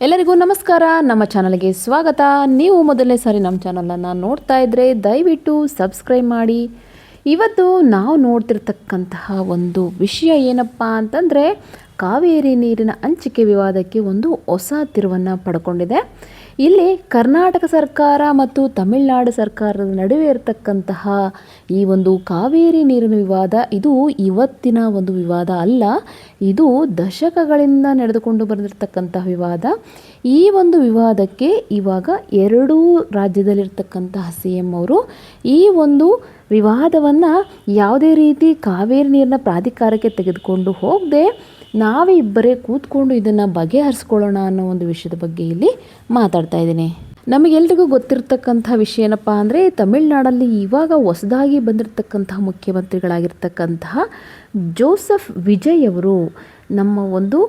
ಎಲ್ಲರಿಗೂ ನಮಸ್ಕಾರ. ನಮ್ಮ ಚಾನಲ್ಗೆ ಸ್ವಾಗತ. ನೀವು ಮೊದಲನೇ ಸಾರಿ ನಮ್ಮ ಚಾನಲನ್ನು ನೋಡ್ತಾ ಇದ್ದರೆ ದಯವಿಟ್ಟು ಸಬ್ಸ್ಕ್ರೈಬ್ ಮಾಡಿ. ಇವತ್ತು ನಾವು ನೋಡ್ತಿರ್ತಕ್ಕಂತಹ ಒಂದು ವಿಷಯ ಏನಪ್ಪ ಅಂತಂದರೆ, ಕಾವೇರಿ ನೀರಿನ ಹಂಚಿಕೆ ವಿವಾದಕ್ಕೆ ಒಂದು ಹೊಸ ತಿರುವನ್ನು ಪಡ್ಕೊಂಡಿದೆ. ಇಲ್ಲಿ ಕರ್ನಾಟಕ ಸರ್ಕಾರ ಮತ್ತು ತಮಿಳುನಾಡು ಸರ್ಕಾರದ ನಡುವೆ ಇರತಕ್ಕಂತಹ ಈ ಒಂದು ಕಾವೇರಿ ನೀರಿನ ವಿವಾದ ಇದು ಇವತ್ತಿನ ಒಂದು ವಿವಾದ ಅಲ್ಲ, ಇದು ದಶಕಗಳಿಂದ ನಡೆದುಕೊಂಡು ಬಂದಿರತಕ್ಕಂತಹ ವಿವಾದ. ಈ ಒಂದು ವಿವಾದಕ್ಕೆ ಇವಾಗ ಎರಡೂ ರಾಜ್ಯದಲ್ಲಿರ್ತಕ್ಕಂತಹ CM ಅವರು ಈ ಒಂದು ವಿವಾದವನ್ನು ಯಾವುದೇ ರೀತಿ ಕಾವೇರಿ ನೀರಿನ ಪ್ರಾಧಿಕಾರಕ್ಕೆ ತೆಗೆದುಕೊಂಡು ಹೋಗದೆ ನಾವೇ ಇಬ್ಬರೇ ಕೂತ್ಕೊಂಡು ಇದನ್ನು ಬಗೆಹರಿಸ್ಕೊಳ್ಳೋಣ ಅನ್ನೋ ಒಂದು ವಿಷಯದ ಬಗ್ಗೆ ಇಲ್ಲಿ ಮಾತಾಡ್ತಾ ಇದ್ದೀನಿ. ನಮಗೆಲ್ರಿಗೂ ಗೊತ್ತಿರತಕ್ಕಂಥ ವಿಷಯ ಏನಪ್ಪ ಅಂದರೆ, ತಮಿಳುನಾಡಲ್ಲಿ ಇವಾಗ ಹೊಸದಾಗಿ ಬಂದಿರತಕ್ಕಂತಹ ಮುಖ್ಯಮಂತ್ರಿಗಳಾಗಿರ್ತಕ್ಕಂತಹ ಜೋಸೆಫ್ ವಿಜಯ್ ಅವರು ನಮ್ಮ ಒಂದು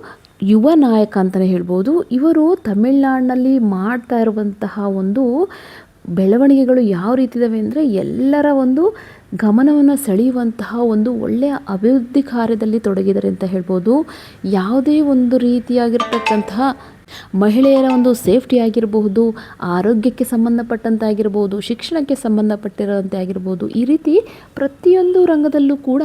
ಯುವ ನಾಯಕ ಅಂತಲೇ ಹೇಳ್ಬೋದು. ಇವರು ತಮಿಳುನಾಡಿನಲ್ಲಿ ಮಾಡ್ತಾ ಇರುವಂತಹ ಒಂದು ಬೆಳವಣಿಗೆಗಳು ಯಾವ ರೀತಿ ಇದ್ದಾವೆ ಅಂದರೆ, ಎಲ್ಲರ ಒಂದು ಗಮನವನ್ನು ಸೆಳೆಯುವಂತಹ ಒಂದು ಒಳ್ಳೆಯ ಅಭಿವೃದ್ಧಿ ಕಾರ್ಯದಲ್ಲಿ ತೊಡಗಿದ್ದಾರೆ ಅಂತ ಹೇಳ್ಬೋದು. ಯಾವುದೇ ಒಂದು ರೀತಿಯಾಗಿರ್ತಕ್ಕಂತಹ ಮಹಿಳೆಯರ ಒಂದು ಸೇಫ್ಟಿ ಆಗಿರಬಹುದು, ಆರೋಗ್ಯಕ್ಕೆ ಸಂಬಂಧಪಟ್ಟಂತೆ ಆಗಿರ್ಬೋದು, ಶಿಕ್ಷಣಕ್ಕೆ ಸಂಬಂಧಪಟ್ಟಿರೋಂತೆ ಆಗಿರ್ಬೋದು, ಈ ರೀತಿ ಪ್ರತಿಯೊಂದು ರಂಗದಲ್ಲೂ ಕೂಡ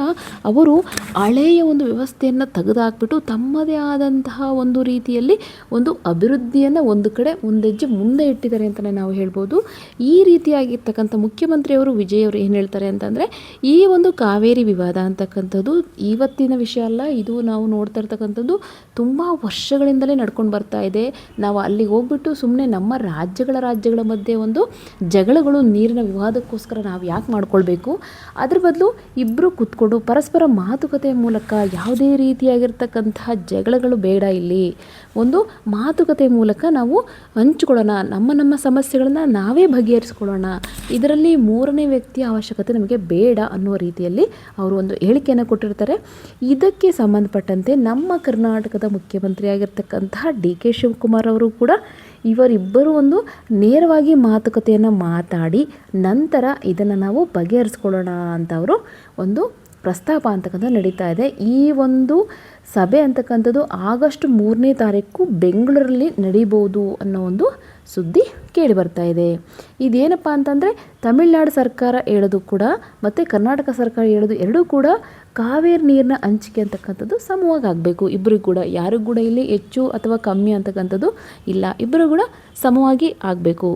ಅವರು ಹಳೆಯ ಒಂದು ವ್ಯವಸ್ಥೆಯನ್ನು ತೆಗೆದುಹಾಕ್ಬಿಟ್ಟು ತಮ್ಮದೇ ಆದಂತಹ ಒಂದು ರೀತಿಯಲ್ಲಿ ಒಂದು ಅಭಿವೃದ್ಧಿಯನ್ನು ಒಂದು ಕಡೆ ಒಂದೆಜ್ಜೆ ಮುಂದೆ ಇಟ್ಟಿದ್ದಾರೆ ಅಂತಲೇ ನಾವು ಹೇಳ್ಬೋದು. ಈ ರೀತಿಯಾಗಿರ್ತಕ್ಕಂಥ ಮುಖ್ಯಮಂತ್ರಿಯವರು ವಿಜಯ್ ಅವರು ಏನು ಹೇಳ್ತಾರೆ ಅಂತಂದರೆ, ಈ ಒಂದು ಕಾವೇರಿ ವಿವಾದ ಅಂತಕ್ಕಂಥದ್ದು ಇವತ್ತಿನ ವಿಷಯ ಅಲ್ಲ, ಇದು ನಾವು ನೋಡ್ತಾ ಇರ್ತಕ್ಕಂಥದ್ದು ತುಂಬ ವರ್ಷಗಳಿಂದಲೇ ನಡ್ಕೊಂಡು ಬರ್ತಾ ಇದೆ. ನಾವು ಅಲ್ಲಿಗೆ ಹೋಗ್ಬಿಟ್ಟು ಸುಮ್ಮನೆ ನಮ್ಮ ರಾಜ್ಯಗಳ ಮಧ್ಯೆ ಒಂದು ಜಗಳಗಳು, ನೀರಿನ ವಿವಾದಕ್ಕೋಸ್ಕರ ನಾವು ಯಾಕೆ ಮಾಡ್ಕೊಳ್ಬೇಕು, ಅದ್ರ ಬದಲು ಇಬ್ಬರು ಕೂತ್ಕೊಂಡು ಪರಸ್ಪರ ಮಾತುಕತೆ ಮೂಲಕ ಯಾವುದೇ ರೀತಿಯಾಗಿರ್ತಕ್ಕಂತಹ ಜಗಳಗಳು ಬೇಡ, ಇಲ್ಲಿ ಒಂದು ಮಾತುಕತೆ ಮೂಲಕ ನಾವು ಹಂಚ್ಕೊಳ್ಳೋಣ, ನಮ್ಮ ಸಮಸ್ಯೆಗಳನ್ನು ನಾವೇ ಬಗೆಹರಿಸ್ಕೊಳ್ಳೋಣ, ಇದರಲ್ಲಿ ಮೂರನೇ ವ್ಯಕ್ತಿಯ ಅವಶ್ಯಕತೆ ನಮಗೆ ಬೇಡ ಅನ್ನೋ ರೀತಿಯಲ್ಲಿ ಅವರು ಒಂದು ಹೇಳಿಕೆಯನ್ನು ಕೊಟ್ಟಿರ್ತಾರೆ. ಇದಕ್ಕೆ ಸಂಬಂಧಪಟ್ಟಂತೆ ನಮ್ಮ ಕರ್ನಾಟಕದ ಮುಖ್ಯಮಂತ್ರಿ ಆಗಿರ್ತಕ್ಕಂತಹ DK ಶಿವಕುಮಾರ್ ಅವರು ಕೂಡ ಇವರಿಬ್ಬರು ಒಂದು ನೇರವಾಗಿ ಮಾತುಕತೆಯನ್ನು ಮಾತಾಡಿ ನಂತರ ಇದನ್ನು ನಾವು ಬಗೆಹರಿಸ್ಕೊಳ್ಳೋಣ ಅಂತ ಅವರು ಒಂದು ಪ್ರಸ್ತಾಪ ಅಂತಕ್ಕಂಥದ್ದು ನಡೀತಾ ಇದೆ. ಈ ಒಂದು ಸಭೆ ಅಂತಕ್ಕಂಥದ್ದು ಆಗಸ್ಟ್ 3ನೇ ತಾರೀಕು ಬೆಂಗಳೂರಲ್ಲಿ ನಡೀಬೋದು ಅನ್ನೋ ಒಂದು ಸುದ್ದಿ ಕೇಳಿ ಬರ್ತಾ ಇದೆ. ಇದೇನಪ್ಪ ಅಂತಂದರೆ, ತಮಿಳುನಾಡು ಸರ್ಕಾರ ಹೇಳೋದು ಕೂಡ ಮತ್ತು ಕರ್ನಾಟಕ ಸರ್ಕಾರ ಹೇಳೋದು ಎರಡೂ ಕೂಡ ಕಾವೇರಿ ನೀರಿನ ಹಂಚಿಕೆ ಅಂತಕ್ಕಂಥದ್ದು ಸಮವಾಗಿ ಆಗಬೇಕು. ಇಬ್ಬರಿಗೂ ಕೂಡ, ಯಾರಿಗೂ ಕೂಡ ಇಲ್ಲಿ ಹೆಚ್ಚು ಅಥವಾ ಕಮ್ಮಿ ಅಂತಕ್ಕಂಥದ್ದು ಇಲ್ಲ, ಇಬ್ಬರು ಕೂಡ ಸಮವಾಗಿ ಆಗಬೇಕು.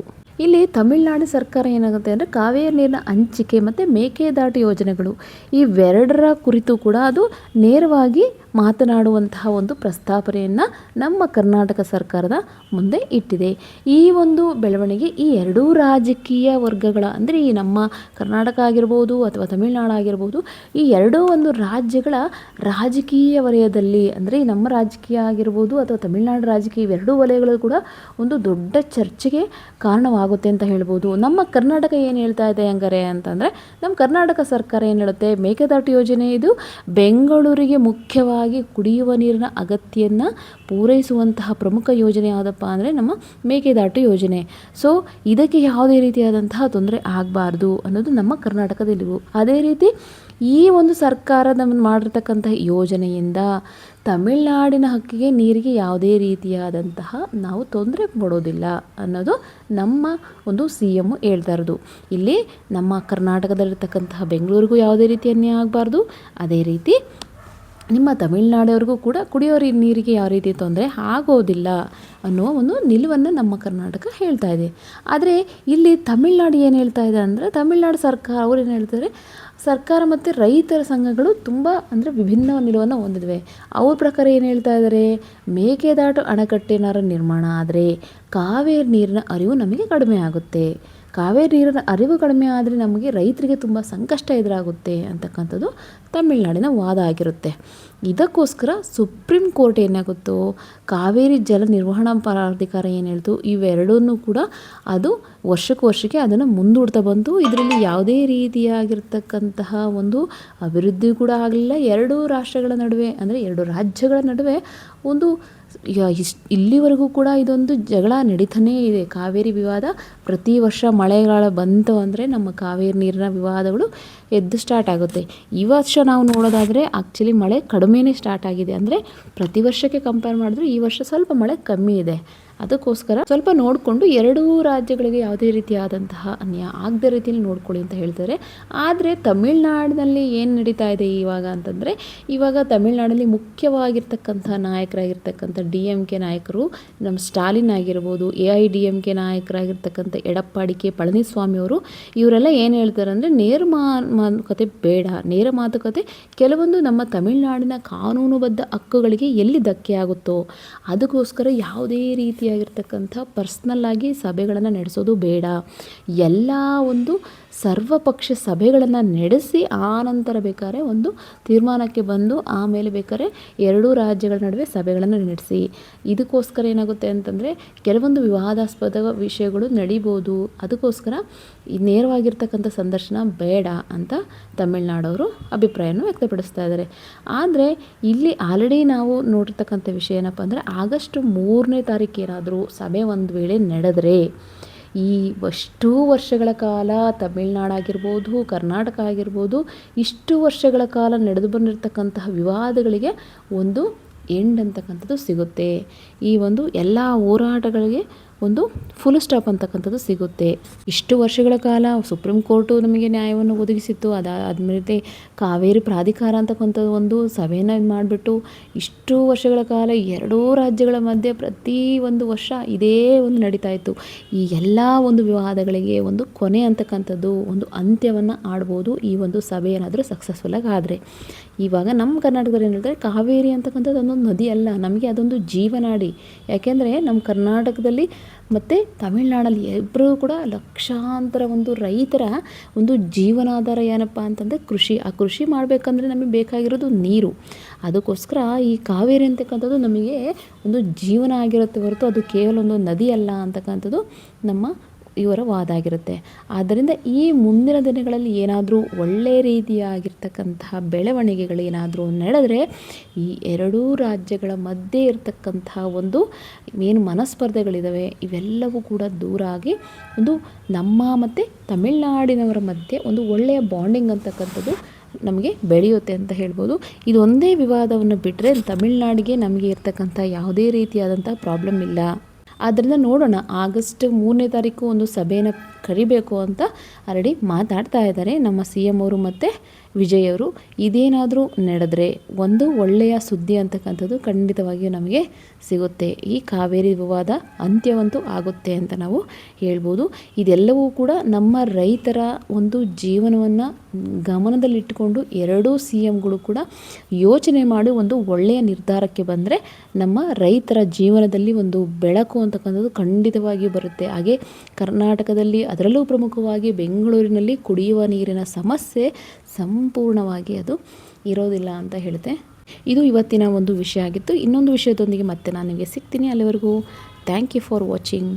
ಇಲ್ಲಿ ತಮಿಳುನಾಡು ಸರ್ಕಾರ ಏನಾಗುತ್ತೆ ಅಂದರೆ, ಕಾವೇರಿ ನೀರಿನ ಹಂಚಿಕೆ ಮತ್ತು ಮೇಕೆದಾಟು ಯೋಜನೆಗಳು ಇವೆರಡರ ಕುರಿತು ಕೂಡ ಅದು ನೇರವಾಗಿ ಮಾತನಾಡುವಂತಹ ಒಂದು ಪ್ರಸ್ತಾಪನೆಯನ್ನು ನಮ್ಮ ಕರ್ನಾಟಕ ಸರ್ಕಾರದ ಮುಂದೆ ಇಟ್ಟಿದೆ. ಈ ಒಂದು ಬೆಳವಣಿಗೆ ಈ ಎರಡೂ ರಾಜಕೀಯ ವರ್ಗಗಳ ಅಂದರೆ ಈ ನಮ್ಮ ಕರ್ನಾಟಕ ಆಗಿರ್ಬೋದು ಅಥವಾ ತಮಿಳುನಾಡು ಆಗಿರ್ಬೋದು, ಈ ಎರಡೂ ಒಂದು ರಾಜ್ಯಗಳ ರಾಜಕೀಯ ವಲಯದಲ್ಲಿ ಅಂದರೆ ನಮ್ಮ ರಾಜಕೀಯ ಆಗಿರ್ಬೋದು ಅಥವಾ ತಮಿಳುನಾಡು ರಾಜಕೀಯ ಇವೆರಡೂ ವಲಯಗಳು ಕೂಡ ಒಂದು ದೊಡ್ಡ ಚರ್ಚೆಗೆ ಕಾರಣವಾಗುತ್ತೆ ಅಂತ ಹೇಳ್ಬೋದು. ನಮ್ಮ ಕರ್ನಾಟಕ ಏನು ಹೇಳ್ತಾ ಇದೆ ಹಂಗಾರೆ ಅಂತಂದರೆ, ನಮ್ಮ ಕರ್ನಾಟಕ ಸರ್ಕಾರ ಏನು ಹೇಳುತ್ತೆ, ಮೇಕೆದಾಟು ಯೋಜನೆ ಇದು ಬೆಂಗಳೂರಿಗೆ ಮುಖ್ಯವಾಗಿ ಕುಡಿಯುವ ನೀರಿನ ಅಗತ್ಯವನ್ನು ಪೂರೈಸುವಂತಹ ಪ್ರಮುಖ ಯೋಜನೆ ಯಾವುದಪ್ಪ ಅಂದರೆ ನಮ್ಮ ಮೇಕೆದಾಟು ಯೋಜನೆ. ಸೊ ಇದಕ್ಕೆ ಯಾವುದೇ ರೀತಿಯಾದಂತಹ ತೊಂದರೆ ಆಗಬಾರ್ದು ಅನ್ನೋದು ನಮ್ಮ ಕರ್ನಾಟಕದ ನಿಲುವು. ಅದೇ ರೀತಿ ಈ ಒಂದು ಸರ್ಕಾರದ ಮಾಡಿರ್ತಕ್ಕಂತಹ ಯೋಜನೆಯಿಂದ ತಮಿಳುನಾಡಿನ ಹಕ್ಕಿಗೆ ನೀರಿಗೆ ಯಾವುದೇ ರೀತಿಯಾದಂತಹ ನಾವು ತೊಂದರೆ ಕೊಡೋದಿಲ್ಲ ಅನ್ನೋದು ನಮ್ಮ ಒಂದು CM ಹೇಳ್ತಾ ಇರೋದು. ಇಲ್ಲಿ ನಮ್ಮ ಕರ್ನಾಟಕದಲ್ಲಿರ್ತಕ್ಕಂತಹ ಬೆಂಗಳೂರಿಗೂ ಯಾವುದೇ ರೀತಿ ಅನ್ಯಾಯ ಆಗಬಾರ್ದು, ಅದೇ ರೀತಿ ನಿಮ್ಮ ತಮಿಳುನಾಡವ್ರಿಗೂ ಕೂಡ ಕುಡಿಯೋ ನೀರಿಗೆ ಯಾವ ರೀತಿ ತೊಂದರೆ ಆಗೋದಿಲ್ಲ ಅನ್ನೋ ಒಂದು ನಿಲುವನ್ನು ನಮ್ಮ ಕರ್ನಾಟಕ ಹೇಳ್ತಾ ಇದೆ. ಆದರೆ ಇಲ್ಲಿ ತಮಿಳುನಾಡು ಏನು ಹೇಳ್ತಾ ಇದೆ ಅಂದರೆ, ತಮಿಳುನಾಡು ಸರ್ಕಾರ ಅವ್ರು ಏನು ಹೇಳ್ತಾರೆ, ಸರ್ಕಾರ ಮತ್ತು ರೈತರ ಸಂಘಗಳು ತುಂಬ ಅಂದರೆ ವಿಭಿನ್ನ ನಿಲುವನ್ನು ಹೊಂದಿದ್ವೆ. ಅವ್ರ ಪ್ರಕಾರ ಏನು ಹೇಳ್ತಾ ಇದ್ದಾರೆ, ಮೇಕೆದಾಟು ಅಣೆಕಟ್ಟೇನಾರು ನಿರ್ಮಾಣ ಆದರೆ ಕಾವೇರಿ ನೀರಿನ ಅರಿವು ನಮಗೆ ಕಡಿಮೆ ಆಗುತ್ತೆ, ಕಾವೇರಿ ನೀರಿನ ಅರಿವು ಕಡಿಮೆ ಆದರೆ ನಮಗೆ ರೈತರಿಗೆ ತುಂಬ ಸಂಕಷ್ಟ ಎದುರಾಗುತ್ತೆ ಅಂತಕ್ಕಂಥದ್ದು ತಮಿಳುನಾಡಿನ ವಾದ ಆಗಿರುತ್ತೆ. ಇದಕ್ಕೋಸ್ಕರ ಸುಪ್ರೀಂ ಕೋರ್ಟ್ ಏನಾಗುತ್ತೋ, ಕಾವೇರಿ ಜಲ ನಿರ್ವಹಣಾ ಪ್ರಾಧಿಕಾರ ಏನು ಹೇಳ್ತು, ಇವೆರಡನ್ನೂ ಕೂಡ ಅದು ವರ್ಷಕ್ಕೆ ಅದನ್ನು ಮುಂದೂಡ್ತಾ ಬಂತು. ಇದರಲ್ಲಿ ಯಾವುದೇ ರೀತಿಯಾಗಿರ್ತಕ್ಕಂತಹ ಒಂದು ಅಭಿವೃದ್ಧಿ ಕೂಡ ಆಗಲಿಲ್ಲ. ಎರಡೂ ರಾಷ್ಟ್ರಗಳ ನಡುವೆ ಅಂದರೆ ಎರಡು ರಾಜ್ಯಗಳ ನಡುವೆ ಒಂದು ಇಲ್ಲಿವರೆಗೂ ಕೂಡ ಇದೊಂದು ಜಗಳ ನಡೀತಾನೇ ಇದೆ. ಕಾವೇರಿ ವಿವಾದ ಪ್ರತಿ ವರ್ಷ ಮಳೆಗಾಲ ಬಂತು ಅಂದರೆ ನಮ್ಮ ಕಾವೇರಿ ನೀರಿನ ವಿವಾದಗಳು ಎದ್ದು ಸ್ಟಾರ್ಟ್ ಆಗುತ್ತೆ. ಈ ವರ್ಷ ನಾವು ನೋಡೋದಾದರೆ ಆ್ಯಕ್ಚುಲಿ ಮಳೆ ಕಡಿಮೆನೇ ಸ್ಟಾರ್ಟ್ ಆಗಿದೆ. ಅಂದರೆ ಪ್ರತಿ ವರ್ಷಕ್ಕೆ ಕಂಪೇರ್ ಮಾಡಿದ್ರೆ ಈ ವರ್ಷ ಸ್ವಲ್ಪ ಮಳೆ ಕಮ್ಮಿ ಇದೆ. ಅದಕ್ಕೋಸ್ಕರ ಸ್ವಲ್ಪ ನೋಡಿಕೊಂಡು ಎರಡೂ ರಾಜ್ಯಗಳಿಗೆ ಯಾವುದೇ ರೀತಿಯಾದಂತಹ ಅನ್ಯಾಯ ಆಗದ ರೀತಿಯಲ್ಲಿ ನೋಡ್ಕೊಳ್ಳಿ ಅಂತ ಹೇಳ್ತಾರೆ. ಆದರೆ ತಮಿಳ್ನಾಡಿನಲ್ಲಿ ಏನು ನಡೀತಾ ಇದೆ ಇವಾಗ ಅಂತಂದರೆ, ಇವಾಗ ತಮಿಳ್ನಾಡಲ್ಲಿ ಮುಖ್ಯವಾಗಿರ್ತಕ್ಕಂಥ ನಾಯಕರಾಗಿರ್ತಕ್ಕಂಥ DMK ನಾಯಕರು, ನಮ್ಮ ಸ್ಟಾಲಿನ್ ಆಗಿರ್ಬೋದು, AIDMK ನಾಯಕರಾಗಿರ್ತಕ್ಕಂಥ ಎಡಪ್ಪಾಡಿ ಕೆ ಪಳನಿಸ್ವಾಮಿ ಅವರು, ಇವರೆಲ್ಲ ಏನು ಹೇಳ್ತಾರೆ ಅಂದರೆ, ನೇರ ಮಾತುಕತೆ ಬೇಡ, ನೇರ ಮಾತುಕತೆ ಕೆಲವೊಂದು ನಮ್ಮ ತಮಿಳ್ನಾಡಿನ ಕಾನೂನುಬದ್ಧ ಹಕ್ಕುಗಳಿಗೆ ಎಲ್ಲಿ ಧಕ್ಕೆ ಆಗುತ್ತೋ ಅದಕ್ಕೋಸ್ಕರ ಯಾವುದೇ ರೀತಿಯಾಗಿರ್ತಕ್ಕಂಥ ಪರ್ಸ್ನಲ್ ಆಗಿ ಸಭೆಗಳನ್ನು ನಡೆಸೋದು ಬೇಡ, ಎಲ್ಲ ಒಂದು ಸರ್ವಪಕ್ಷ ಸಭೆಗಳನ್ನು ನಡೆಸಿ ಆನಂತರ ಬೇಕಾದ್ರೆ ಒಂದು ತೀರ್ಮಾನಕ್ಕೆ ಬಂದು ಆಮೇಲೆ ಬೇಕಾದ್ರೆ ಎರಡೂ ರಾಜ್ಯಗಳ ನಡುವೆ ಸಭೆಗಳನ್ನು ನಡೆಸಿ. ಇದಕ್ಕೋಸ್ಕರ ಏನಾಗುತ್ತೆ ಅಂತಂದರೆ, ಕೆಲವೊಂದು ವಿವಾದಾಸ್ಪದ ವಿಷಯಗಳು ನಡೀಬೋದು, ಅದಕ್ಕೋಸ್ಕರ ಈ ನೇರವಾಗಿರ್ತಕ್ಕಂಥ ಸಂದರ್ಶನ ಬೇಡ ಅಂತ ತಮಿಳ್ನಾಡವರು ಅಭಿಪ್ರಾಯವನ್ನು ವ್ಯಕ್ತಪಡಿಸ್ತಾ ಇದ್ದಾರೆ. ಆದರೆ ಇಲ್ಲಿ ಆಲ್ರೆಡಿ ನಾವು ನೋಡಿರ್ತಕ್ಕಂಥ ವಿಷಯ ಏನಪ್ಪ ಅಂದರೆ, ಆಗಸ್ಟ್ 3ನೇ ತಾರೀಕು ಏನಾದರೂ ಸಭೆ ಒಂದು ವೇಳೆ ನಡೆದರೆ, ಈ ಅಷ್ಟು ವರ್ಷಗಳ ಕಾಲ ತಮಿಳ್ನಾಡಾಗಿರ್ಬೋದು, ಕರ್ನಾಟಕ ಆಗಿರ್ಬೋದು, ಇಷ್ಟು ವರ್ಷಗಳ ಕಾಲ ನಡೆದು ಬಂದಿರತಕ್ಕಂತಹ ವಿವಾದಗಳಿಗೆ ಒಂದು ಎಂಡ್ ಅಂತಕ್ಕಂಥದ್ದು ಸಿಗುತ್ತೆ. ಈ ಒಂದು ಎಲ್ಲ ಹೋರಾಟಗಳಿಗೆ ಒಂದು ಫುಲ್ ಸ್ಟಾಪ್ ಅಂತಕ್ಕಂಥದ್ದು ಸಿಗುತ್ತೆ. ಇಷ್ಟು ವರ್ಷಗಳ ಕಾಲ ಸುಪ್ರೀಂ ಕೋರ್ಟು ನಮಗೆ ನ್ಯಾಯವನ್ನು ಒದಗಿಸಿತ್ತು. ಅದಾದಮೇಲೆ ಕಾವೇರಿ ಪ್ರಾಧಿಕಾರ ಅಂತಕ್ಕಂಥದ್ದು ಒಂದು ಸಭೆಯನ್ನು ಮಾಡಿಬಿಟ್ಟು ಇಷ್ಟು ವರ್ಷಗಳ ಕಾಲ ಎರಡೂ ರಾಜ್ಯಗಳ ಮಧ್ಯೆ ಪ್ರತಿ ಒಂದು ವರ್ಷ ಇದೇ ಒಂದು ನಡೀತಾ ಇತ್ತು. ಈ ಎಲ್ಲ ಒಂದು ವಿವಾದಗಳಿಗೆ ಒಂದು ಕೊನೆ ಅಂತಕ್ಕಂಥದ್ದು, ಒಂದು ಅಂತ್ಯವನ್ನು ಆಡ್ಬೋದು ಈ ಒಂದು ಸಭೆ ಏನಾದರೂ ಸಕ್ಸಸ್ಫುಲ್ಲಾಗಿ ಆದರೆ. ಇವಾಗ ನಮ್ಮ ಕರ್ನಾಟಕದಲ್ಲಿ ಏನು ಹೇಳ್ತಾರೆ, ಕಾವೇರಿ ಅಂತಕ್ಕಂಥದ್ದು ಒಂದೊಂದು ನದಿ ಅಲ್ಲ, ನಮಗೆ ಅದೊಂದು ಜೀವನಾಡಿ. ಯಾಕೆಂದರೆ ನಮ್ಮ ಕರ್ನಾಟಕದಲ್ಲಿ ಮತ್ತು ತಮಿಳ್ನಾಡಲ್ಲಿ ಇಬ್ಬರೂ ಕೂಡ ಲಕ್ಷಾಂತರ ಒಂದು ರೈತರ ಒಂದು ಜೀವನಾಧಾರ ಏನಪ್ಪ ಅಂತಂದರೆ ಕೃಷಿ. ಆ ಕೃಷಿ ಮಾಡಬೇಕಂದ್ರೆ ನಮಗೆ ಬೇಕಾಗಿರೋದು ನೀರು. ಅದಕ್ಕೋಸ್ಕರ ಈ ಕಾವೇರಿ ಅಂತಕ್ಕಂಥದ್ದು ನಮಗೆ ಒಂದು ಜೀವನ ಆಗಿರುತ್ತೆ ಹೊರತು ಅದು ಕೇವಲ ಒಂದು ನದಿ ಅಲ್ಲ ಅಂತಕ್ಕಂಥದ್ದು ನಮ್ಮ ಇವರ ವಾದ ಆಗಿರುತ್ತೆ. ಆದ್ದರಿಂದ ಈ ಮುಂದಿನ ದಿನಗಳಲ್ಲಿ ಏನಾದರೂ ಒಳ್ಳೆಯ ರೀತಿಯಾಗಿರ್ತಕ್ಕಂತಹ ಬೆಳವಣಿಗೆಗಳು ಏನಾದರೂ ನಡೆದರೆ, ಈ ಎರಡೂ ರಾಜ್ಯಗಳ ಮಧ್ಯೆ ಇರತಕ್ಕಂತಹ ಒಂದು ಏನು ಮನಸ್ಪರ್ಧೆಗಳಿದ್ದಾವೆ ಇವೆಲ್ಲವೂ ಕೂಡ ದೂರ ಆಗಿ ಒಂದು ನಮ್ಮ ಮತ್ತು ತಮಿಳ್ನಾಡಿನವರ ಮಧ್ಯೆ ಒಂದು ಒಳ್ಳೆಯ ಬಾಂಡಿಂಗ್ ಅಂತಕ್ಕಂಥದ್ದು ನಮಗೆ ಬೆಳೆಯುತ್ತೆ ಅಂತ ಹೇಳ್ಬೋದು. ಇದೊಂದೇ ವಿವಾದವನ್ನು ಬಿಟ್ಟರೆ ತಮಿಳ್ನಾಡಿಗೆ ನಮಗೆ ಇರ್ತಕ್ಕಂಥ ಯಾವುದೇ ರೀತಿಯಾದಂಥ ಪ್ರಾಬ್ಲಮ್ ಇಲ್ಲ. ಆದ್ದರಿಂದ ನೋಡೋಣ, ಆಗಸ್ಟ್ 3ನೇ ತಾರೀಕು ಒಂದು ಸಭೆಯನ್ನು ಕರಿಬೇಕು ಅಂತ ಆಲ್ರೆಡಿ ಮಾತಾಡ್ತಾ ಇದ್ದಾರೆ ನಮ್ಮ CM ಅವರು ಮತ್ತು ವಿಜಯ್ ಅವರು. ಇದೇನಾದರೂ ನಡೆದರೆ ಒಂದು ಒಳ್ಳೆಯ ಸುದ್ದಿ ಅಂತಕ್ಕಂಥದ್ದು ಖಂಡಿತವಾಗಿಯೂ ನಮಗೆ ಸಿಗುತ್ತೆ. ಈ ಕಾವೇರಿ ವಿವಾದ ಅಂತ್ಯವಂತೂ ಆಗುತ್ತೆ ಅಂತ ನಾವು ಹೇಳ್ಬೋದು. ಇದೆಲ್ಲವೂ ಕೂಡ ನಮ್ಮ ರೈತರ ಒಂದು ಜೀವನವನ್ನು ಗಮನದಲ್ಲಿಟ್ಟುಕೊಂಡು ಎರಡೂ CMಗಳು ಕೂಡ ಯೋಚನೆ ಮಾಡಿ ಒಂದು ಒಳ್ಳೆಯ ನಿರ್ಧಾರಕ್ಕೆ ಬಂದರೆ ನಮ್ಮ ರೈತರ ಜೀವನದಲ್ಲಿ ಒಂದು ಬೆಳಕು ಅಂತಕ್ಕಂಥದ್ದು ಖಂಡಿತವಾಗಿಯೂ ಬರುತ್ತೆ. ಹಾಗೆ ಕರ್ನಾಟಕದಲ್ಲಿ, ಅದರಲ್ಲೂ ಪ್ರಮುಖವಾಗಿ ಬೆಂಗಳೂರಿನಲ್ಲಿ ಕುಡಿಯುವ ನೀರಿನ ಸಮಸ್ಯೆ ಸಂಪೂರ್ಣವಾಗಿ ಅದು ಇರೋದಿಲ್ಲ ಅಂತ ಹೇಳುತ್ತೆ. ಇದು ಇವತ್ತಿನ ಒಂದು ವಿಷಯ ಆಗಿತ್ತು. ಇನ್ನೊಂದು ವಿಷಯದೊಂದಿಗೆ ಮತ್ತೆ ನಾನು ನಿಮಗೆ ಸಿಗ್ತೀನಿ. ಅಲ್ಲಿವರೆಗೂ ಥ್ಯಾಂಕ್ ಯು ಫಾರ್ ವಾಚಿಂಗ್.